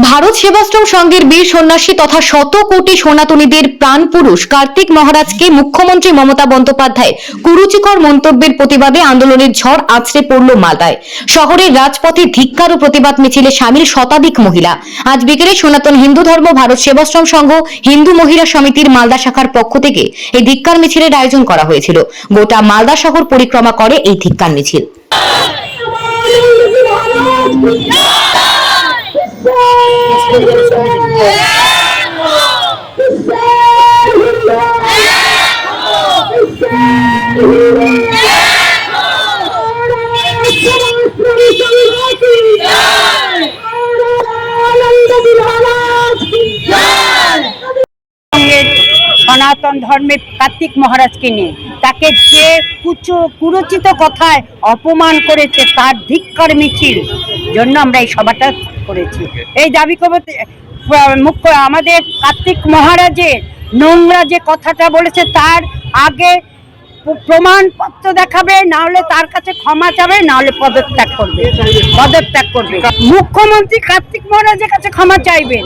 ভারত সেবাশ্রম সংঘের বীর সন্ন্যাসী তথা শত কোটি সনাতনীদের প্রাণ পুরুষ কার্তিক মহারাজকে মুখ্যমন্ত্রী মমতা বন্দ্যোপাধ্যায় কুরুচিকর মন্তব্যের প্রতিবাদে আন্দোলনের ঝড় আছড়ে পড়ল মালদায়। শহরের রাজপথে ধিক্কার ও প্রতিবাদ মিছিলে সামিল শতাধিক মহিলা। আজ বিকেলে সনাতন হিন্দু ধর্ম ভারত সেবাশ্রম সংঘ হিন্দু মহিলা সমিতির মালদা শাখার পক্ষ থেকে এই ধিক্কার মিছিলের আয়োজন করা হয়েছিল। গোটা মালদা শহর পরিক্রমা করে এই ধিক্কার মিছিল। সনাতন ধর্মের কার্তিক মহারাজকে নিয়ে তাকে যে কুরুচিত কথায় অপমান করেছে তার ধিক্কার মিছিল জন্য আমরা এই সভাটা করেছি। এই দাবি করতে মুখ্য আমাদের কার্তিক মহারাজের নোংরা যে কথাটা বলেছে তার আগে প্রমাণপত্র দেখাবে, না হলে তার কাছে ক্ষমা চাবে, না হলে পদত্যাগ করবে। মুখ্যমন্ত্রী কার্তিক মহারাজের কাছে ক্ষমা চাইবেন।